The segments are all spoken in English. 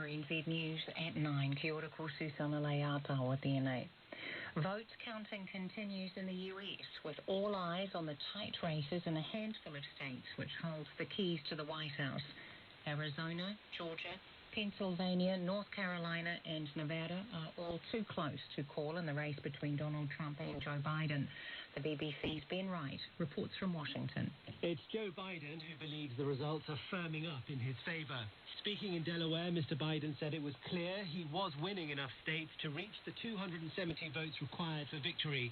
NZ News at 9. Kia ora koutou sana le Aotearoa tēnei. Vote counting continues in the US, with all eyes on the tight races in a handful of states which hold the keys to the White House. Arizona, Georgia, Pennsylvania, North Carolina and Nevada are all too close to call in the race between Donald Trump and Joe Biden. The BBC's Ben Wright reports from Washington. It's Joe Biden who believes the results are firming up in his favour. Speaking in Delaware, Mr. Biden said it was clear he was winning enough states to reach the 270 votes required for victory.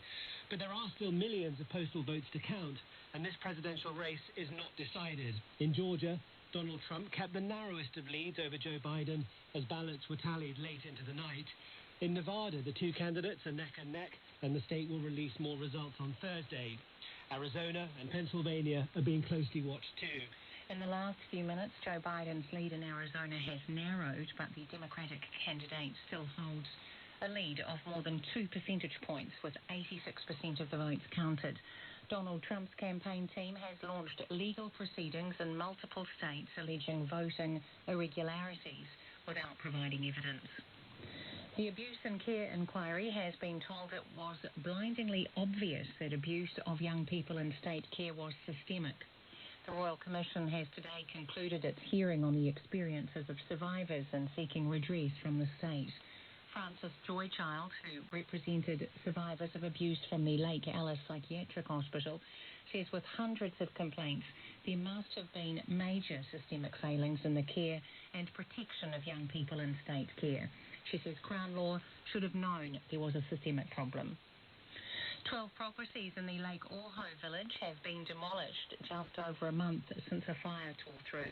But there are still millions of postal votes to count, and this presidential race is not decided. In Georgia, Donald Trump kept the narrowest of leads over Joe Biden as ballots were tallied late into the night. In Nevada, the two candidates are neck and neck, and the state will release more results on Thursday. Arizona and Pennsylvania are being closely watched too. In the last few minutes, Joe Biden's lead in Arizona has narrowed, but the Democratic candidate still holds a lead of more than 2 percentage points, with 86% of the votes counted. Donald Trump's campaign team has launched legal proceedings in multiple states alleging voting irregularities without providing evidence. The Abuse and Care Inquiry has been told it was blindingly obvious that abuse of young people in state care was systemic. The Royal Commission has today concluded its hearing on the experiences of survivors and seeking redress from the state. Frances Joychild, who represented survivors of abuse from the Lake Alice Psychiatric Hospital, says with hundreds of complaints, there must have been major systemic failings in the care and protection of young people in state care. She says Crown Law should have known there was a systemic problem. 12 properties in the Lake Orho village have been demolished just over a month since a fire tore through.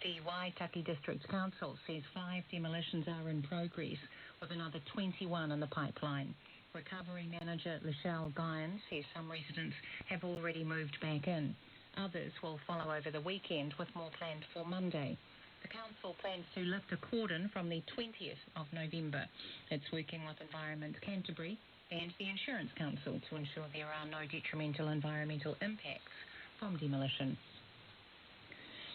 The Waitaki District Council says 5 demolitions are in progress, with another 21 in the pipeline. Recovery manager Michelle Guyan says some residents have already moved back in. Others will follow over the weekend, with more planned for Monday. The council plans to lift a cordon from the 20th of November. It's working with Environment Canterbury and the Insurance Council to ensure there are no detrimental environmental impacts from demolition.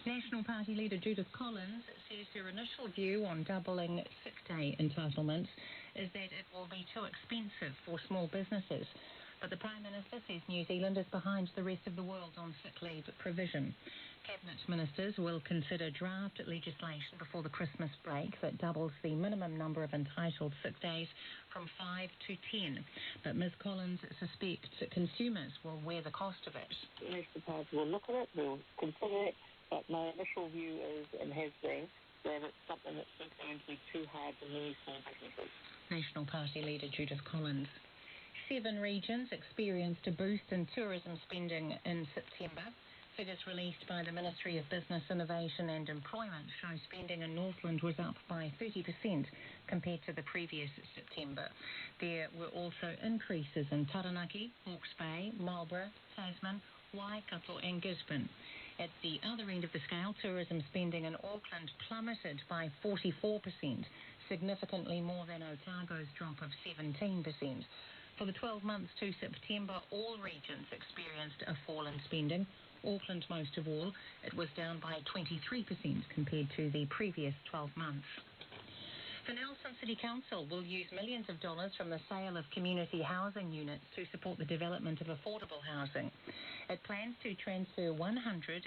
National Party leader Judith Collins says her initial view on doubling sick-day entitlements is that it will be too expensive for small businesses. But the Prime Minister says New Zealand is behind the rest of the world on sick leave provision. Cabinet ministers will consider draft legislation before the Christmas break that doubles the minimum number of entitled sick days from 5 to 10. But Ms Collins suspects that consumers will wear the cost of it. The National Party will look at it, we'll consider it, but my initial view is, and has been, that it's something that's just going to be too hard for many small businesses. National Party leader Judith Collins. 7 regions experienced a boost in tourism spending in September. Figures released by the Ministry of Business, Innovation and Employment show spending in Northland was up by 30% compared to the previous September. There were also increases in Taranaki, Hawke's Bay, Marlborough, Tasman, Waikato and Gisborne. At the other end of the scale, tourism spending in Auckland plummeted by 44%, significantly more than Otago's drop of 17%. For the 12 months to September, all regions experienced a fall in spending. Auckland most of all. It was down by 23% compared to the previous 12 months. The Nelson City Council will use millions of dollars from the sale of community housing units to support the development of affordable housing. It plans to transfer 100